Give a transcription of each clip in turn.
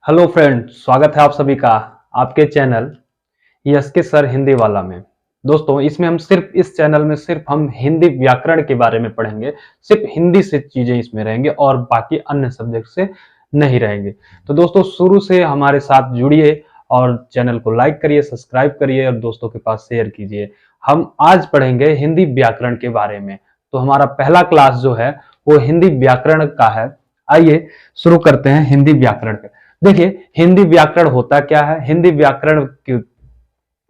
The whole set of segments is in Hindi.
हेलो फ्रेंड, स्वागत है आप सभी का आपके चैनल यस के सर हिंदी वाला में। दोस्तों, इसमें हम सिर्फ इस चैनल में सिर्फ हम हिंदी व्याकरण के बारे में पढ़ेंगे। सिर्फ हिंदी से चीजें इसमें रहेंगे और बाकी अन्य सब्जेक्ट से नहीं रहेंगे। तो दोस्तों, शुरू से हमारे साथ जुड़िए और चैनल को लाइक करिए, सब्सक्राइब करिए और दोस्तों के पास शेयर कीजिए। हम आज पढ़ेंगे हिंदी व्याकरण के बारे में। तो हमारा पहला क्लास जो है वो हिंदी व्याकरण का है। आइए शुरू करते हैं हिंदी व्याकरण का। देखिए, हिंदी व्याकरण होता क्या है, हिंदी व्याकरण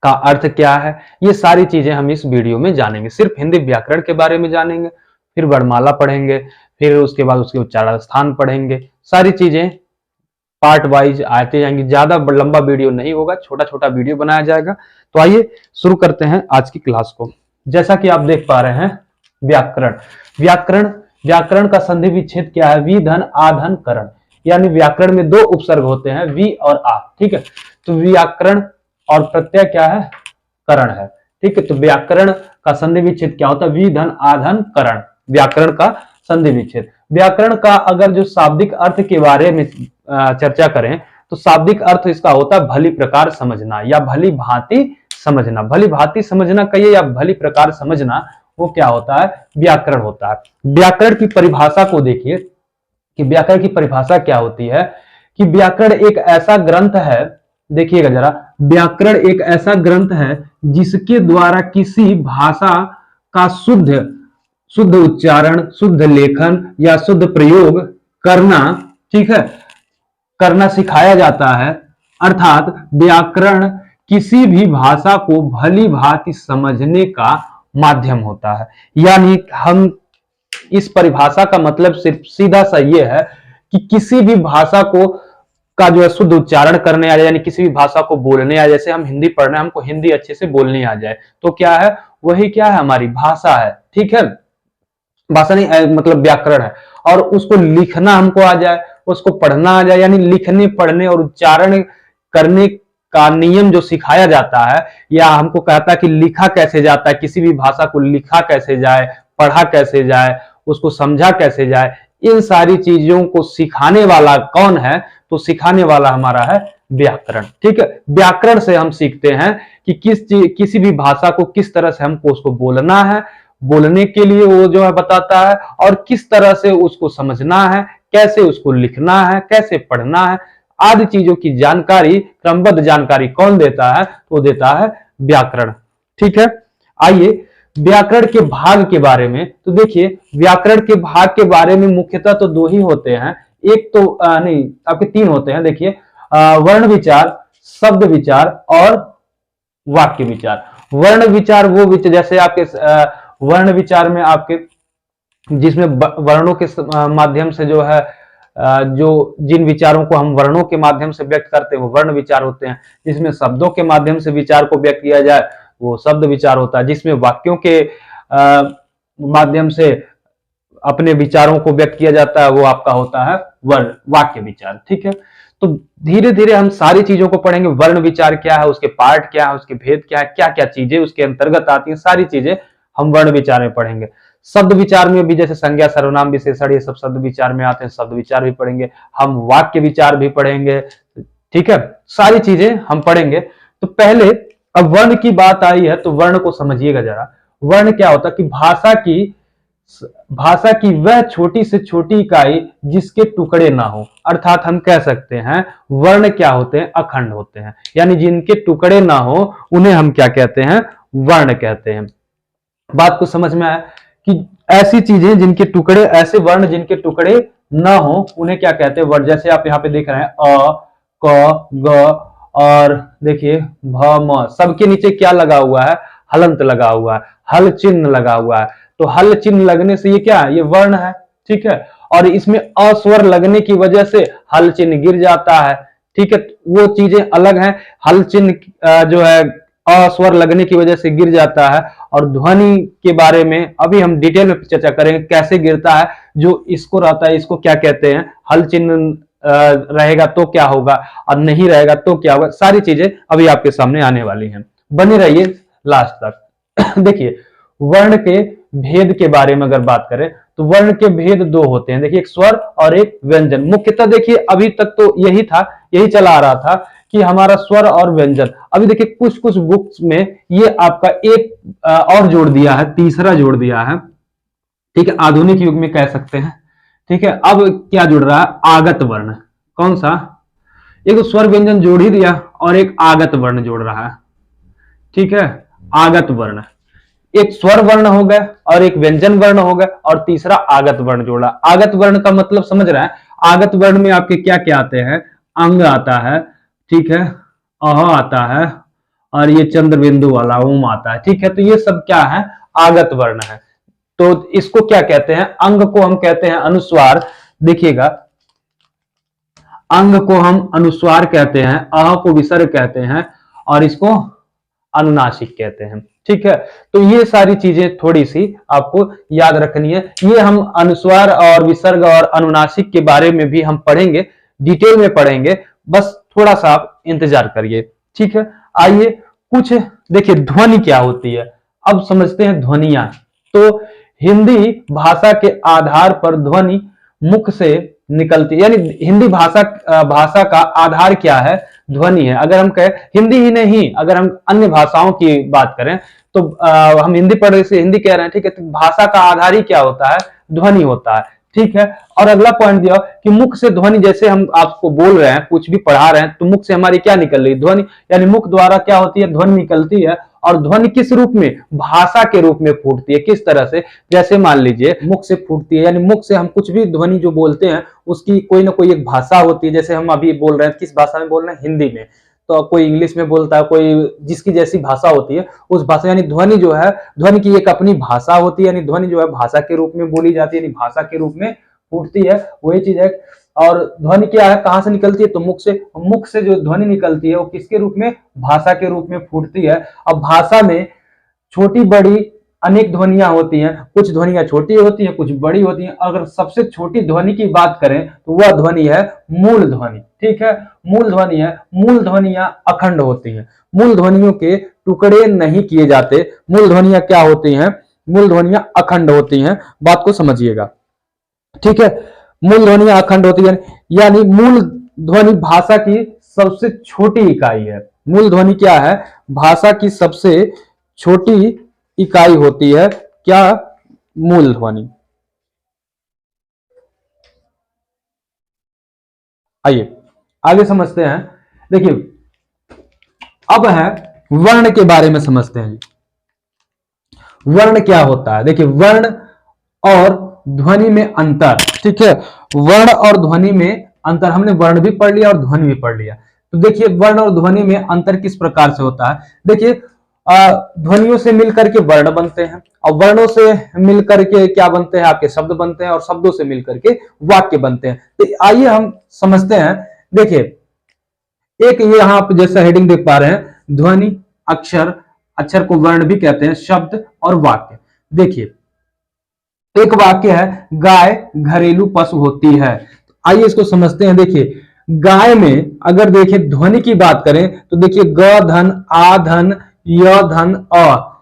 का अर्थ क्या है, ये सारी चीजें हम इस वीडियो में जानेंगे। सिर्फ हिंदी व्याकरण के बारे में जानेंगे, फिर वर्णमाला पढ़ेंगे, फिर उसके बाद उसके उच्चारण स्थान पढ़ेंगे। सारी चीजें पार्ट वाइज आते जाएंगी। ज्यादा लंबा वीडियो नहीं होगा, छोटा छोटा वीडियो बनाया जाएगा। तो आइए शुरू करते हैं आज की क्लास को। जैसा कि आप देख पा रहे हैं, व्याकरण व्याकरण व्याकरण का संधि विच्छेद क्या है? वी धन आ धन करण। यानी व्याकरण में दो उपसर्ग होते हैं, वी और आ। ठीक है, तो व्याकरण और प्रत्यय क्या है? करण है। ठीक है, तो व्याकरण का संधि विच्छेद क्या होता है? वी धन आ धन करण, व्याकरण का संधि विच्छेद। व्याकरण का अगर जो शाब्दिक अर्थ के बारे में चर्चा करें तो शाब्दिक अर्थ इसका होता है भली प्रकार समझना या भली भांति समझना। भली भांति समझना कहिए या भली प्रकार समझना, वो क्या होता है? व्याकरण होता है। व्याकरण की परिभाषा को देखिए कि व्याकरण की परिभाषा क्या होती है कि व्याकरण एक ऐसा ग्रंथ है, देखिएगा जरा, व्याकरण एक ऐसा ग्रंथ है जिसके द्वारा किसी भाषा का शुद्ध उच्चारण, शुद्ध लेखन या शुद्ध प्रयोग करना, ठीक है, करना सिखाया जाता है। अर्थात व्याकरण किसी भी भाषा को भली भांति समझने का माध्यम होता है। यानी हम इस परिभाषा का मतलब सिर्फ सीधा सा ये है कि किसी भी भाषा को का जो है शुद्ध उच्चारण करने आ जाए, यानी किसी भी भाषा को बोलने आ जाए। जैसे हम हिंदी पढ़ रहे हैं, हमको हिंदी अच्छे से बोलनी आ जाए, तो क्या है? वही क्या है? हमारी भाषा है। ठीक है, भाषा नहीं मतलब व्याकरण है। और उसको लिखना हमको आ जाए, उसको पढ़ना आ जाए, यानी लिखने, पढ़ने और उच्चारण करने का नियम जो सिखाया जाता है, या हमको कहता है कि लिखा कैसे जाता है, किसी भी भाषा को लिखा कैसे जाए, पढ़ा कैसे जाए, उसको समझा कैसे जाए, इन सारी चीजों को सिखाने वाला कौन है? तो सिखाने वाला हमारा है व्याकरण। ठीक है, व्याकरण से हम सीखते हैं कि किसी भी भाषा को किस तरह से हमको उसको बोलना है, बोलने के लिए वो जो है बताता है, और किस तरह से उसको समझना है, कैसे उसको लिखना है, कैसे पढ़ना है, आदि चीजों की जानकारी, क्रमबद्ध जानकारी कौन देता है? वो देता है व्याकरण। ठीक है, आइए व्याकरण के भाग के बारे में। तो देखिए, व्याकरण के भाग के बारे में मुख्यतः तो दो ही होते हैं। एक तो नहीं, आपके तीन होते हैं। देखिए, वर्ण विचार, शब्द विचार और वाक्य विचार। वर्ण विचार वो विचार, जैसे आपके वर्ण विचार में आपके जिसमें वर्णों के माध्यम से जो है जो जिन विचारों को हम वर्णों के माध्यम से व्यक्त करते हैं वो वर्ण विचार होते हैं। जिसमें शब्दों के माध्यम से विचार को व्यक्त किया जाए वो शब्द विचार होता है। जिसमें वाक्यों के माध्यम से अपने विचारों को व्यक्त किया जाता है वो आपका होता है वर्ण वाक्य विचार। ठीक है, तो धीरे धीरे हम सारी चीजों को पढ़ेंगे। वर्ण विचार क्या है, उसके पार्ट क्या है, उसके भेद क्या है, क्या क्या चीजें उसके अंतर्गत आती हैं, सारी चीजें हम वर्ण विचार में पढ़ेंगे। शब्द विचार में भी जैसे संज्ञा, सर्वनाम, विशेषण, ये सब शब्द विचार में आते हैं, शब्द विचार भी पढ़ेंगे हम, वाक्य विचार भी पढ़ेंगे। ठीक है, सारी चीजें हम पढ़ेंगे। तो पहले अब वर्ण की बात आई है तो वर्ण को समझिएगा जरा। वर्ण क्या होता है कि भाषा की वह छोटी से छोटी इकाई जिसके टुकड़े ना हो। अर्थात हम कह सकते हैं वर्ण क्या होते हैं? अखंड होते हैं, यानी जिनके टुकड़े ना हो उन्हें हम क्या कहते हैं? वर्ण कहते हैं। बात को समझ में आया कि ऐसी चीजें जिनके टुकड़े, ऐसे वर्ण जिनके टुकड़े ना हो उन्हें क्या कहते हैं? वर्ण। जैसे आप यहाँ पे देख रहे हैं अ, क, ग और देखिए भ, म, सबके नीचे क्या लगा हुआ है? हलंत लगा हुआ है, हल चिन्ह लगा हुआ है। तो हल चिन्ह लगने से ये क्या है? ये वर्ण है। ठीक है, और इसमें अस्वर लगने की वजह से हल चिन्ह गिर जाता है। ठीक है, वो चीजें अलग हैं। हल चिन्ह जो है अस्वर लगने की वजह से गिर जाता है। और ध्वनि के बारे में अभी हम डिटेल में चर्चा करेंगे कैसे गिरता है। जो इसको रहता है इसको क्या कहते हैं? हल चिन्ह रहेगा तो क्या होगा और नहीं रहेगा तो क्या होगा, सारी चीजें अभी आपके सामने आने वाली हैं। बने रहिए लास्ट तक। देखिए, वर्ण के भेद के बारे में अगर बात करें तो वर्ण के भेद दो होते हैं। देखिए, एक स्वर और एक व्यंजन। मुख्यतः देखिए अभी तक तो यही था, यही चला आ रहा था कि हमारा स्वर और व्यंजन। अभी देखिए कुछ कुछ बुक्स में ये आपका एक और जोड़ दिया है, तीसरा जोड़ दिया है। ठीक है, आधुनिक युग में कह सकते हैं। ठीक है, अब क्या जुड़ रहा है? आगत वर्ण। कौन सा? एक तो स्वर व्यंजन जोड़ ही दिया और एक आगत वर्ण जोड़ रहा है। ठीक है, आगत वर्ण, एक स्वर वर्ण हो गया और एक व्यंजन वर्ण हो गया और तीसरा आगत वर्ण जोड़ा। आगत वर्ण का मतलब समझ रहा है? आगत वर्ण में आपके क्या क्या आते हैं? अंग आता है, ठीक है, अह आता है और ये चंद्र बिंदु वाला ओम आता है। ठीक है, तो ये सब क्या है? आगत वर्ण है। तो इसको क्या कहते हैं? अंग को हम कहते हैं अनुस्वार। देखिएगा, अंग को हम अनुस्वार कहते हैं, अह को विसर्ग कहते हैं और इसको अनुनासिक कहते हैं। ठीक है, तो ये सारी चीजें थोड़ी सी आपको याद रखनी है। ये हम अनुस्वार और विसर्ग और अनुनासिक के बारे में भी हम पढ़ेंगे, डिटेल में पढ़ेंगे, बस थोड़ा सा आप इंतजार करिए। ठीक है, आइए कुछ देखिए ध्वनि क्या होती है, अब समझते हैं ध्वनियां। तो हिंदी भाषा के आधार पर ध्वनि मुख से निकलती है, यानी हिंदी भाषा का आधार क्या है? ध्वनि है। अगर हम कहें हिंदी ही नहीं, अगर हम अन्य भाषाओं की बात करें तो हम हिंदी पढ़ रहे से हिंदी कह रहे हैं, ठीक है, तो भाषा का आधार ही क्या होता है? ध्वनि होता है। ठीक है, और अगला पॉइंट दिया कि मुख से ध्वनि, जैसे हम आपको बोल रहे हैं, कुछ भी पढ़ा रहे हैं, तो मुख से हमारी क्या निकल रही? ध्वनि, यानी मुख द्वारा क्या होती है? ध्वनि निकलती है। और ध्वनि किस रूप में? भाषा के रूप में फूटती है। किस तरह से? जैसे मान लीजिए मुख से फूटती है, यानी मुख से हम कुछ भी ध्वनि जो बोलते हैं उसकी कोई ना कोई एक भाषा होती है। जैसे हम अभी बोल रहे हैं, किस भाषा में बोल रहे हैं? हिंदी में। तो कोई इंग्लिश में बोलता है, कोई जिसकी जैसी भाषा होती है उस भाषा, यानी ध्वनि जो है, ध्वनि की एक अपनी भाषा होती है, यानी ध्वनि जो है भाषा के रूप में बोली जाती है, यानी भाषा के रूप में फूटती है, वही चीज है। और ध्वनि क्या है? कहां से निकलती है? तो मुख से। मुख से जो ध्वनि निकलती है वो किसके रूप में? भाषा के रूप में फूटती है। अब भाषा में छोटी बड़ी अनेक ध्वनियां होती हैं, कुछ ध्वनियां छोटी होती हैं, कुछ बड़ी होती हैं। अगर सबसे छोटी ध्वनि की बात करें तो वह ध्वनि है मूल ध्वनि। ठीक है, मूल ध्वनि है। मूल ध्वनियां अखंड होती हैं, मूल ध्वनियों के टुकड़े नहीं किए जाते। मूल ध्वनियां क्या होती हैं? मूल ध्वनियां अखंड होती हैं, बात को समझिएगा। ठीक है, मूल ध्वनियां अखंड होती है, यानी मूल ध्वनि भाषा की सबसे छोटी इकाई है। मूल ध्वनि क्या है? भाषा की सबसे छोटी इकाई होती है। क्या? मूल ध्वनि। आइए आगे समझते हैं। देखिए, अब है वर्ण के बारे में समझते हैं। वर्ण क्या होता है? देखिए, वर्ण और ध्वनि में अंतर। ठीक है, वर्ण और ध्वनि में अंतर। हमने वर्ण भी पढ़ लिया और ध्वनि भी पढ़ लिया। तो देखिए, वर्ण और ध्वनि में अंतर किस प्रकार से होता है। देखिए, ध्वनियों से मिलकर के वर्ण बनते हैं और वर्णों से मिलकर के क्या बनते हैं? आपके शब्द बनते हैं और शब्दों से मिलकर के वाक्य बनते हैं। तो आइए हम समझते हैं। देखिए, एक ये यहां आप जैसा हेडिंग देख पा रहे हैं, ध्वनि, अक्षर, अक्षर को वर्ण भी कहते हैं, शब्द और वाक्य। देखिए, एक वाक्य है, गाय घरेलू पशु होती है। आइए इसको समझते हैं। देखिए, गाय में अगर देखिए ध्वनि की बात करें तो देखिए ग धन, आ धन, य धन, अ,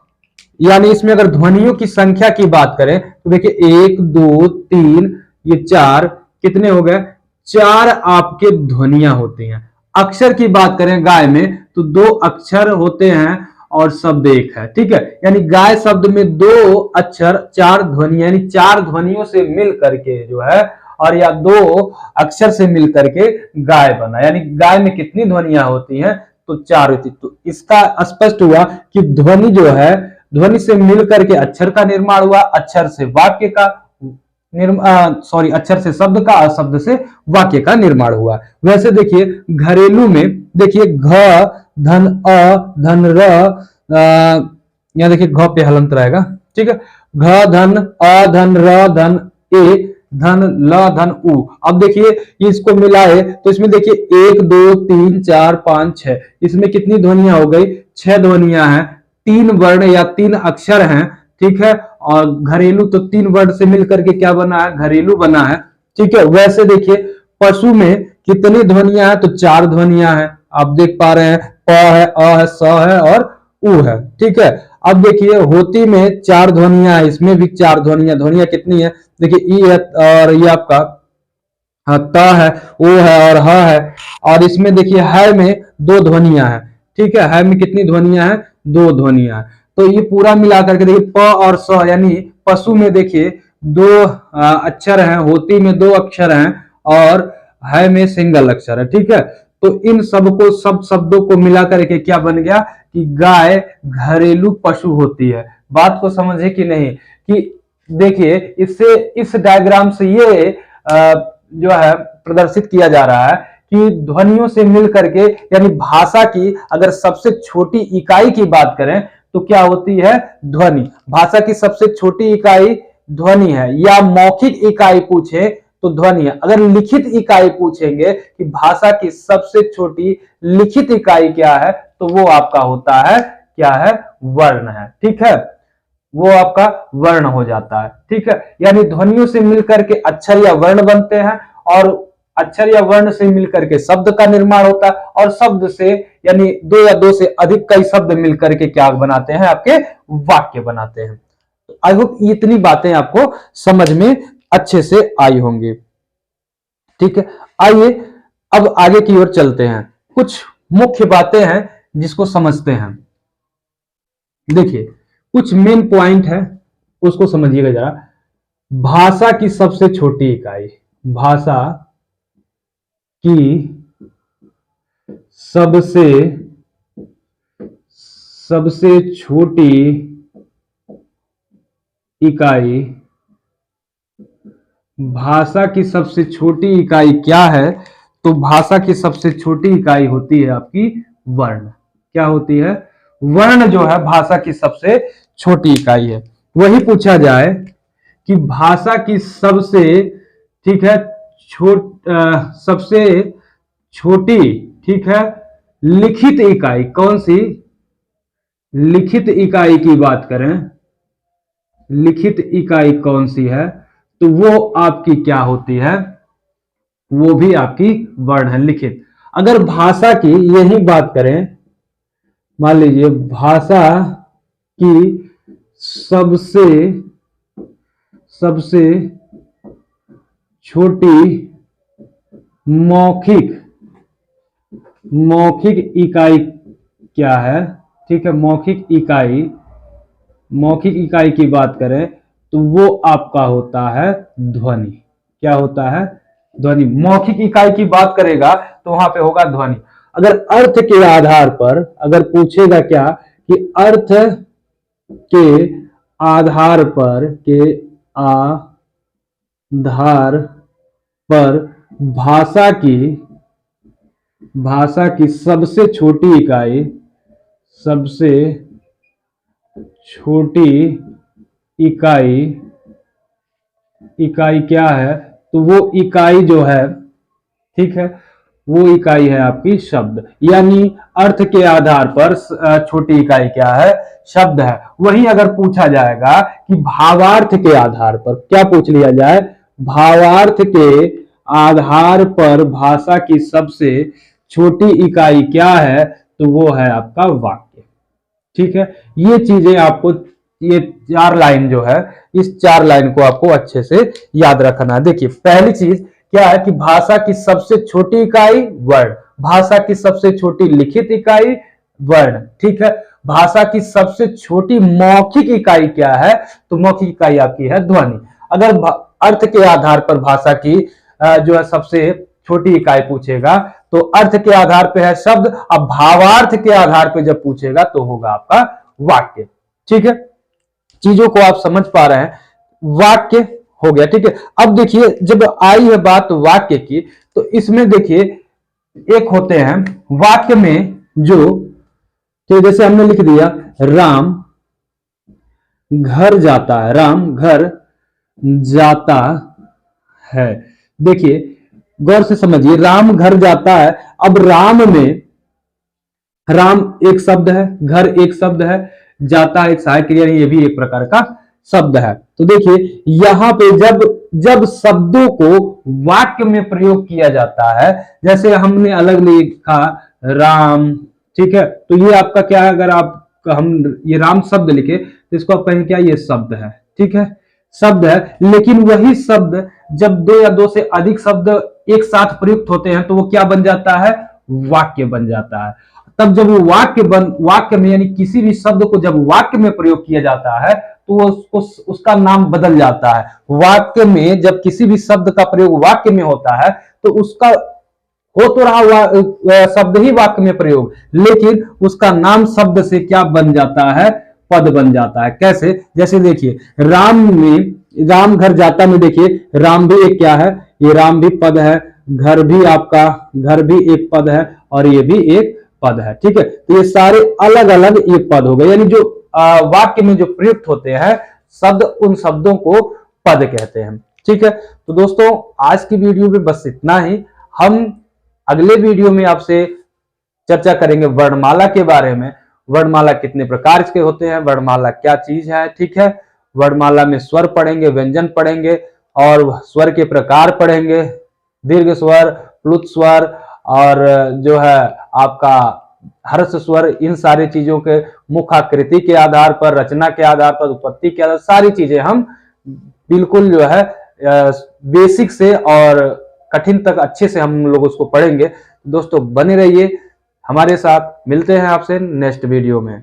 यानी इसमें अगर ध्वनियों की संख्या की बात करें तो देखिए 1 2 3, ये 4, कितने हो गए? 4 आपके ध्वनियां होती हैं। अक्षर की बात करें गाय में तो 2 अक्षर होते हैं और शब्द एक है। ठीक है, यानी गाय शब्द में 2 अक्षर, 4 ध्वनियां, यानी 4 ध्वनियों से मिल करके जो है, और या 2 अक्षर से मिल करके गाय बना। यानी गाय में कितनी ध्वनियां होती हैं? तो 4 होती। तो इसका स्पष्ट हुआ कि ध्वनि जो है, ध्वनि से मिलकर के अक्षर का निर्माण हुआ, अक्षर से वाक्य का अक्षर से शब्द का और शब्द से वाक्य का निर्माण हुआ। वैसे देखिए घरेलू में देखिए घ धन, अ धन, र, यहां देखिए घ पे हलंत रहेगा। ठीक है, घ धन, अ धन, र धन, ए धन, ल धन, उ। अब देखिए इसको मिलाए तो इसमें देखिए 1 2 3 4 5 6, इसमें कितनी ध्वनियां हो गई? 6 ध्वनियां हैं। 3 वर्ण या 3 अक्षर हैं। ठीक है, और घरेलू तो 3 वर्ण से मिलकर के क्या बना है? घरेलू बना है। ठीक है, वैसे देखिए पशु में कितनी ध्वनियां हैं? तो 4 ध्वनियां हैं। आप देख पा रहे हैं, प है, अ है, स है और उ है। ठीक है, अब देखिए होती में 4 ध्वनियां हैं, इसमें भी 4 ध्वनियां। ध्वनियां कितनी है? देखिए ई है और ये आपका त है, ओ है और ह है। और इसमें देखिए है में दो ध्वनियां हैं, ठीक है में कितनी ध्वनियां हैं, दो ध्वनियां हैं। तो ये पूरा मिला करके देखिए प और स यानी पशु में देखिए दो अक्षर हैं, होती में दो अक्षर हैं और है में सिंगल अक्षर है, ठीक है। तो इन सबको सब शब्दों को मिला करके क्या बन गया कि गाय घरेलू पशु होती है। बात को समझे कि नहीं, कि देखिए इससे इस डायग्राम से ये जो है प्रदर्शित किया जा रहा है कि ध्वनियों से मिल करके यानी भाषा की अगर सबसे छोटी इकाई की बात करें तो क्या होती है, ध्वनि। भाषा की सबसे छोटी इकाई ध्वनि है, या मौखिक इकाई पूछे तो ध्वनि है। अगर लिखित इकाई पूछेंगे कि भाषा की सबसे छोटी लिखित इकाई क्या है तो वो आपका होता है क्या है, वर्ण है, ठीक है। वो आपका वर्ण हो जाता है, ठीक है। यानी ध्वनियों से मिलकर के अक्षर या वर्ण बनते हैं और अक्षर या वर्ण से मिलकर के शब्द का निर्माण होता है और शब्द से यानी दो या दो से अधिक कई शब्द मिलकर के क्या बनाते हैं, आपके वाक्य बनाते हैं। आई होप इतनी बातें आपको समझ में अच्छे से आई होंगी, ठीक है। आइए अब आगे की ओर चलते हैं, कुछ मुख्य बातें हैं जिसको समझते हैं। देखिए कुछ मेन पॉइंट है उसको समझिएगा जरा। भाषा की सबसे छोटी इकाई, भाषा की सबसे छोटी इकाई, भाषा की सबसे छोटी इकाई क्या है, तो भाषा की सबसे छोटी इकाई होती है आपकी वर्ण। क्या होती है, वर्ण जो है भाषा की सबसे छोटी इकाई है। वही पूछा जाए कि भाषा की सबसे, ठीक है, सबसे छोटी, ठीक है, लिखित इकाई कौन सी, लिखित इकाई की बात करें, लिखित इकाई कौन सी है तो वो आपकी क्या होती है, वो भी आपकी वर्ण है, लिखित। अगर भाषा की यही बात करें, मान लीजिए भाषा की सबसे छोटी मौखिक इकाई क्या है, ठीक है, मौखिक इकाई की बात करें तो वो आपका होता है ध्वनि। क्या होता है, ध्वनि। मौखिक इकाई की बात करेगा तो वहां पे होगा ध्वनि। अगर अर्थ के आधार पर अगर पूछेगा क्या कि अर्थ के आधार पर भाषा की सबसे छोटी इकाई क्या है, तो वो इकाई जो है, ठीक है, वो इकाई है आपकी शब्द। यानी अर्थ के आधार पर छोटी इकाई क्या है, शब्द है। वही अगर पूछा जाएगा कि भावार्थ के आधार पर, क्या पूछ लिया जाए, भावार्थ के आधार पर भाषा की सबसे छोटी इकाई क्या है तो वो है आपका वाक्य, ठीक है। ये चीजें आपको, ये चार लाइन जो है, इस चार लाइन को आपको अच्छे से याद रखना है। देखिए पहली चीज क्या है कि भाषा की सबसे छोटी इकाई वर्ण, भाषा की सबसे छोटी लिखित इकाई वर्ण, ठीक है। भाषा की सबसे छोटी मौखिक इकाई क्या है, तो मौखिक इकाई आपकी है ध्वनि। अगर अर्थ के आधार पर भाषा की जो है सबसे छोटी इकाई पूछेगा तो अर्थ के आधार पे है शब्द, अब भावार्थ के आधार पे जब पूछेगा तो होगा आपका वाक्य, ठीक है। चीजों को आप समझ पा रहे हैं, वाक्य हो गया, ठीक है। अब देखिए जब आई है बात वाक्य की तो इसमें देखिए एक होते हैं वाक्य में जो, तो जैसे हमने लिख दिया राम घर जाता है, राम घर जाता है। देखिए गौर से समझिए, राम घर जाता है। अब राम में राम एक शब्द है, घर एक शब्द है, जाता एक सहायक क्रिया, ये भी एक प्रकार का शब्द है। तो देखिए यहां पे जब शब्दों को वाक्य में प्रयोग किया जाता है, जैसे हमने अलग लिखा राम, ठीक है, तो ये आपका क्या है, अगर आप हम ये राम शब्द लिखे तो इसको आप कहेंगे क्या, ये शब्द है, ठीक है, शब्द है, लेकिन वही शब्द जब दो या दो से अधिक शब्द एक साथ प्रयुक्त होते हैं तो वो क्या बन जाता है, वाक्य बन जाता है। तब जब वो वाक्य में यानी किसी भी शब्द को जब वाक्य में प्रयोग किया जाता है तो वो उसका नाम बदल जाता है। वाक्य में जब किसी भी शब्द का प्रयोग वाक्य में होता है तो उसका हो तो रहा शब्द ही वाक्य में प्रयोग, लेकिन उसका नाम शब्द से क्या बन जाता है, पद बन जाता है। कैसे, जैसे देखिए राम घर जाता में देखिए राम भी एक क्या है, ये राम भी पद है, घर भी आपका घर भी एक पद है और ये भी एक पद है। ठीक है, तो ये सारे अलग अलग ये पद हो गए, यानी जो वाक्य में जो प्रयुक्त होते हैं शब्द, उन शब्दों को पद कहते हैं। ठीक है, तो दोस्तों आज की वीडियो में बस इतना ही। हम अगले वीडियो में आपसे चर्चा करेंगे वर्णमाला के बारे में। वर्णमाला कितने प्रकार के होते हैं, वर्णमाला क्या चीज है। ठीक है, वर्णमाला में स्वर पढ़ेंगे, व्यंजन पढ़ेंगे और स्वर के प्रकार पढ़ेंगे, दीर्घ स्वर, प्लुत स्वर और जो है आपका हर्ष स्वर। इन सारी चीजों के मुख आकृति के आधार पर, रचना के आधार पर, उत्पत्ति के आधार, सारी चीजें हम बिल्कुल जो है बेसिक से और कठिन तक अच्छे से हम लोग उसको पढ़ेंगे। दोस्तों बने रहिए हमारे साथ, मिलते हैं आपसे नेक्स्ट वीडियो में।